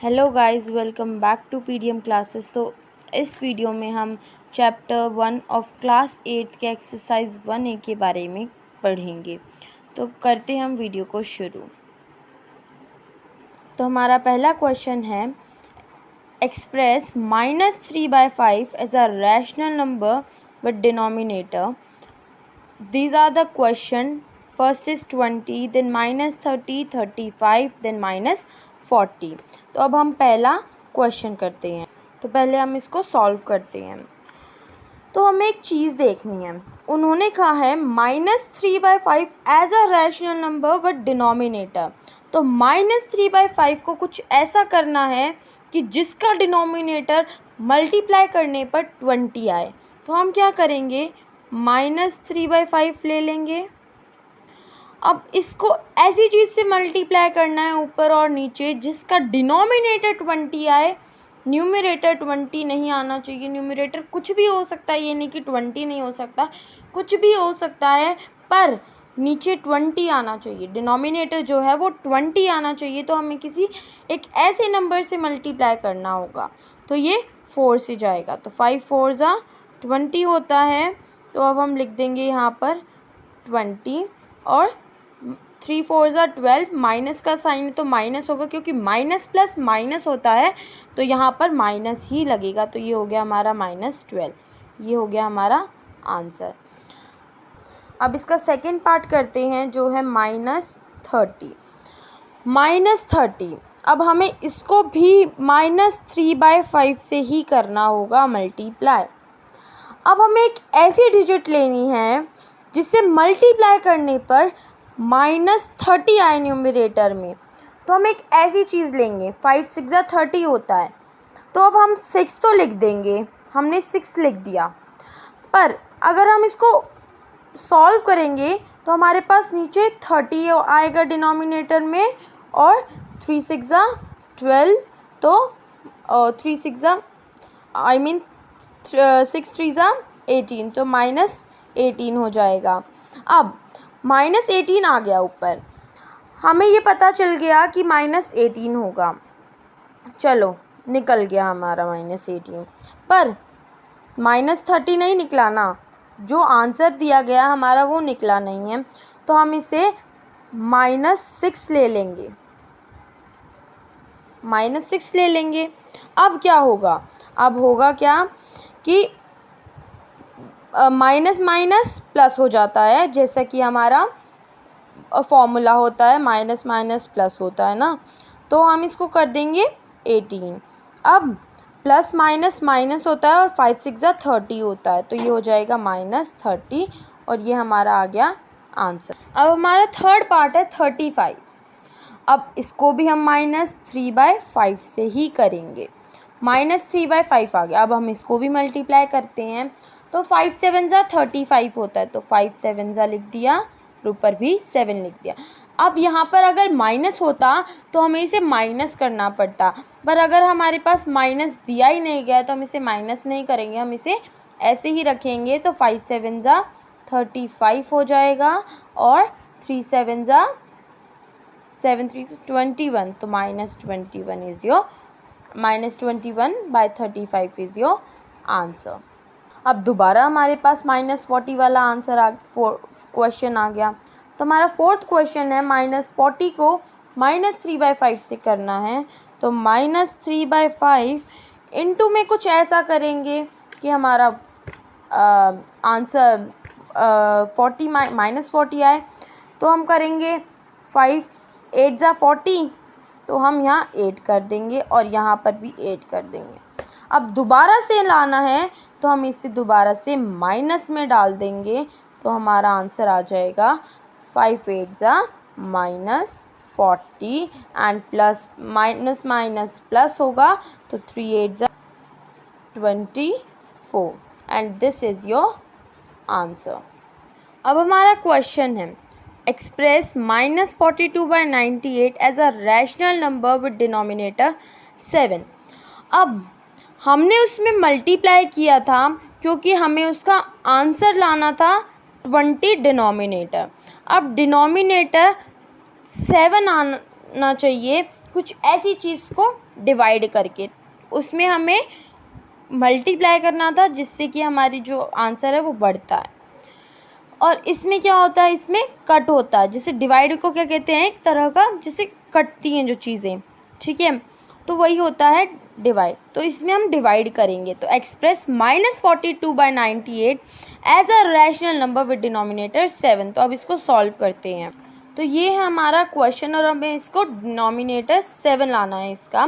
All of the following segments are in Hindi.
Hello guys, welcome back to PDM classes. तो इस वीडियो में हम चैप्टर 1 ऑफ क्लास 8 के एक्सरसाइज 1A के बारे में पढ़ेंगे। तो करते हैं हम वीडियो को शुरू। तो हमारा पहला क्वेश्चन है, express -3/5 as a rational number with denominator. These are the question. First is 20, then -30, 35, then -40। तो अब हम पहला क्वेश्चन करते हैं। तो पहले हम इसको सॉल्व करते हैं। तो हमें एक चीज़ देखनी है। उन्होंने कहा है -3/5 as a rational number but denominator. तो -3/5 को कुछ ऐसा करना है कि जिसका डिनोमिनेटर मल्टीप्लाई करने पर 20 आए। तो हम क्या करेंगे, -3/5 ले लेंगे। अब इसको ऐसी चीज़ से मल्टीप्लाई करना है ऊपर और नीचे जिसका डिनोमिनेटर 20 आए। न्यूमरेटर 20 नहीं आना चाहिए। न्यूमरेटर कुछ भी हो सकता है, ये नहीं कि 20 नहीं हो सकता, कुछ भी हो सकता है, पर नीचे 20 आना चाहिए। डिनोमिनेटर जो है वो 20 आना चाहिए। तो हमें किसी एक ऐसे नंबर से मल्टीप्लाई करना होगा। तो ये 4 से जाएगा। तो 5 4 ज़ा 20 होता है। तो अब हम लिख देंगे यहाँ पर 20 और 3 4 ज़ा 12। माइनस का साइन है तो माइनस होगा, क्योंकि माइनस प्लस माइनस होता है तो यहाँ पर माइनस ही लगेगा। तो ये हो गया हमारा -12। ये हो गया हमारा आंसर। अब इसका सेकंड पार्ट करते हैं, जो है -30। -30 अब हमें इसको भी -3/5 से ही करना होगा मल्टीप्लाई। अब हमें एक ऐसी डिजिट लेनी है जिसे मल्टीप्लाई करने पर -30 आए न्यूमरेटर में। तो हम एक ऐसी चीज़ लेंगे, 5 6 ज़ा 30 होता है। तो अब हम 6 तो लिख देंगे, हमने 6 लिख दिया। पर अगर हम इसको सॉल्व करेंगे तो हमारे पास नीचे 30 आएगा डिनोमिनेटर में, और 3 6 ज़ा 12। तो 3 6 ज़ा 6 3 ज़ा 18। तो -18 हो जाएगा। अब -18 आ गया ऊपर, हमें ये पता चल गया कि -18 होगा। चलो, निकल गया हमारा -18। पर -30 नहीं निकला ना, जो आंसर दिया गया हमारा वो निकला नहीं है। तो हम इसे -6 ले लेंगे। -6 ले लेंगे। अब क्या होगा, अब होगा क्या कि माइनस माइनस प्लस हो जाता है, जैसा कि हमारा फॉर्मूला होता है, माइनस माइनस प्लस होता है ना। तो हम इसको कर देंगे 18। अब प्लस माइनस माइनस होता है और 5 6 ज़ा 30 होता है। तो ये हो जाएगा -30 और ये हमारा आ गया आंसर। अब हमारा थर्ड पार्ट है 35। अब इसको भी हम -3/5 से ही करेंगे। -3/5 आ गया। अब हम इसको भी मल्टीप्लाई करते हैं। तो 5 7 ज़ा 35 होता है। तो 5 7 ज़ा लिख दिया और ऊपर भी 7 लिख दिया। अब यहाँ पर अगर माइनस होता तो हमें इसे माइनस करना पड़ता, पर अगर हमारे पास माइनस दिया ही नहीं गया तो हम इसे माइनस नहीं करेंगे, हम इसे ऐसे ही रखेंगे। तो 5 7 ज़ा 35 हो जाएगा, और 3 7 ज़ा 7 3 21। तो -21 is your -21/35 is your answer. अब दोबारा हमारे पास -40 वाला आंसर क्वेश्चन आ गया। तो हमारा फोर्थ क्वेश्चन है, -40 को -3/5 से करना है। तो -3/5 इनटू में कुछ ऐसा करेंगे कि हमारा आंसर 40 -40 आए। तो हम करेंगे 5 8 ज़ा 40। तो हम यहाँ 8 कर देंगे और यहाँ पर भी 8 कर देंगे। अब दोबारा से लाना है तो हम इसे दोबारा से माइनस में डाल देंगे। तो हमारा आंसर आ जाएगा 5 8 ज़ा -40 and plus minus minus plus होगा। तो 3 8 ज़ा 24 and this is your answer. अब हमारा क्वेश्चन है, express -42/98 as a rational number with denominator 7। अब हमने उसमें मल्टीप्लाई किया था क्योंकि हमें उसका आंसर लाना था 20 डिनोमिनेटर। अब डिनोमिनेटर 7 करना चाहिए कुछ ऐसी चीज़ को डिवाइड करके, उसमें हमें मल्टीप्लाई करना था जिससे कि हमारी जो आंसर है वो बढ़ता है। और इसमें क्या होता है, इसमें कट होता है, जैसे डिवाइड को क्या कहते हैं, एक तरह का जैसे कटती हैं जो चीज़ें, ठीक है, तो वही होता है डिवाइड। तो इसमें हम डिवाइड करेंगे, तो express -42/98 as a rational number with denominator 7। तो अब इसको सॉल्व करते हैं। तो ये है हमारा क्वेश्चन और हमें इसको डिनोमिनेटर 7 लाना है इसका।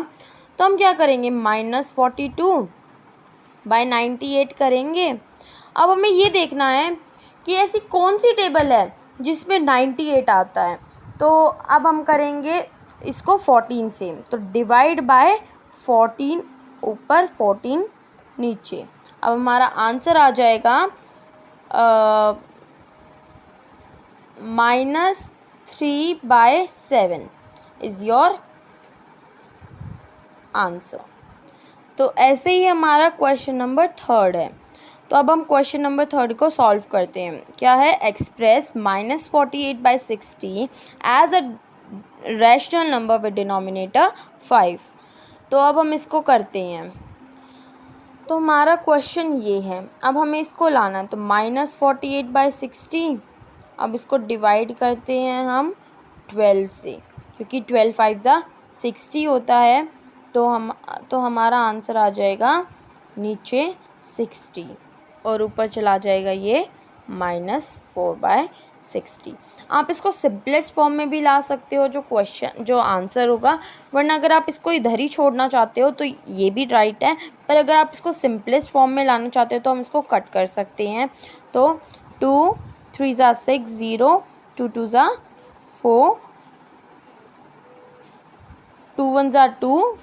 तो हम क्या करेंगे, -42/98 करेंगे। अब हमें ये देखना है कि ऐसी कौन सी टेबल है जिसमें 98 आता है। तो अब हम करेंगे इसको 14 से, तो डिवाइड बाय 14 ऊपर 14 नीचे। अब हमारा आंसर आ जाएगा -3/7 इज़ योर आंसर। तो ऐसे ही हमारा क्वेश्चन नंबर 3 है। तो अब हम क्वेश्चन नंबर 3 को सॉल्व करते हैं। क्या है, express -48/60 as a rational number with denominator 5। तो अब हम इसको करते हैं। तो हमारा क्वेश्चन ये है, अब हमें इसको लाना है। तो -48/60, अब इसको डिवाइड करते हैं हम 12 से, क्योंकि 12 5 ज़ा 60 होता है। तो हमारा आंसर आ जाएगा नीचे 60 और ऊपर चला जाएगा ये -4/60। आप इसको सिंपलेस्ट फॉर्म में भी ला सकते हो जो आंसर होगा, वरना अगर आप इसको इधर ही छोड़ना चाहते हो तो ये भी राइट है। पर अगर आप इसको सिंपलेस्ट फॉर्म में लाना चाहते हो तो हम इसको कट कर सकते हैं। तो 2 3 ज़ा 6 0, 2 2 ज़ा 4, 2 1 ज़ा 2,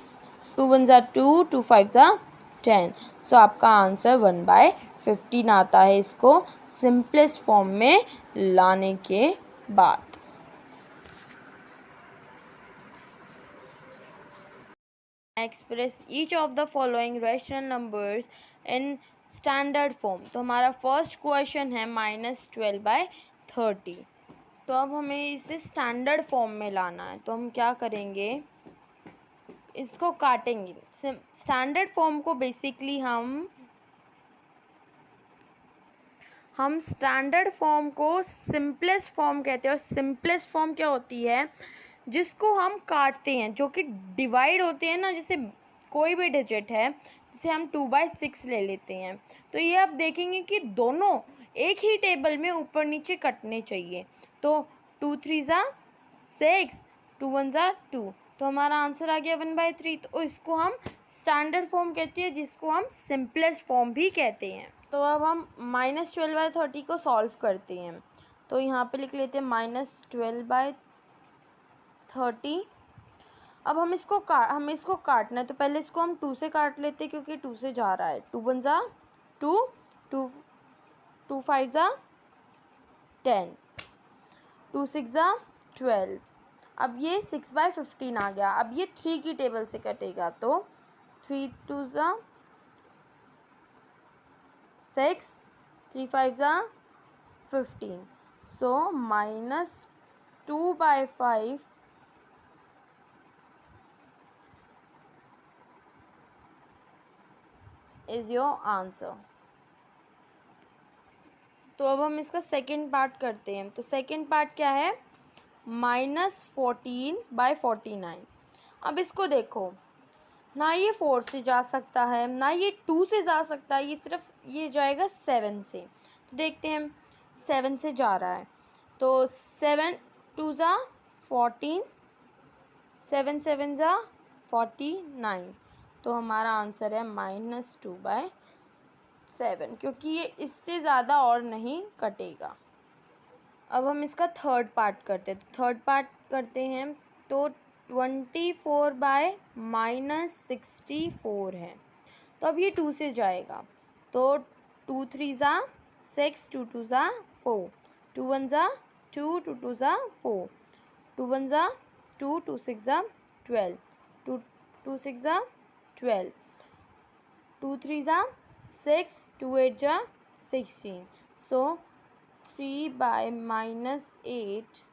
2 1 ज़ा 2, 2 5 ज़ा 10। सो आपका आंसर 1/15 आता है इसको सिंपलेस्ट फॉर्म में लाने के बाद। Express each of the following rational numbers in standard form. तो हमारा फर्स्ट क्वेश्चन है -12/30। तो अब हमें इसे स्टैंडर्ड फॉर्म में लाना है। तो हम क्या करेंगे, इसको काटेंगे। स्टैंडर्ड फॉर्म को बेसिकली हम स्टैंडर्ड फॉर्म को सिंपलेस्ट फॉर्म कहते हैं। और सिंपलेस्ट फॉर्म क्या होती है, जिसको हम काटते हैं, जो कि डिवाइड होते हैं ना, जैसे कोई भी डिजिट है, जैसे हम 2/6 ले लेते हैं। तो ये आप देखेंगे कि दोनों एक ही टेबल में ऊपर नीचे कटने चाहिए। तो 2 3 ज़ा 6, 2 1 ज़ा 2, तो हमारा आंसर आ गया 1/3। तो इसको हम स्टैंडर्ड फॉर्म कहते हैं, जिसको हम सिंपलेस्ट फॉर्म भी कहते हैं। तो अब हम -12/30 को सॉल्व करते हैं। तो यहाँ पे लिख लेते हैं -12/30। अब हमें इसको काटना है। तो पहले इसको हम 2 से काट लेते हैं, क्योंकि 2 से जा रहा है। 2 1 ज़ा 2, 2 5 ज़ा 10, 2 6 ज़ा 12। अब ये 6/15 आ गया। अब ये 3 की टेबल से कटेगा। तो 3 2 ज़ा 6, 3 5 ज़ा 15। सो -2/5 इज़ योर आंसर। तो अब हम इसका सेकेंड पार्ट करते हैं। तो सेकेंड पार्ट क्या है, -14/49। अब इसको देखो, ना ये 4 से जा सकता है, ना ये 2 से जा सकता है, ये सिर्फ ये जाएगा 7 से। तो देखते हैं, 7 से जा रहा है। तो 7 2 ज़ा 14, 7 7 ज़ा 49। तो हमारा आंसर है -2/7, क्योंकि ये इससे ज़्यादा और नहीं कटेगा। अब हम इसका थर्ड पार्ट करते हैं। थर्ड पार्ट करते हैं। तो 24/-64 है। तो अब ये 2 से जाएगा। तो 2 3 ज़ा 6, 2 2 ज़ा 4, 2 1 ज़ा 2, 2 2 ज़ा 4, 2 1 ज़ा 2, 2 6 ज़ा 12, 2 2 6 ज़ा 12, 2 3 ज़ा 6, 2 8 ज़ा 16। सो 3/-8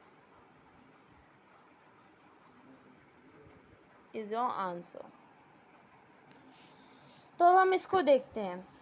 इज योर आंसर। तो अब हम इसको देखते हैं।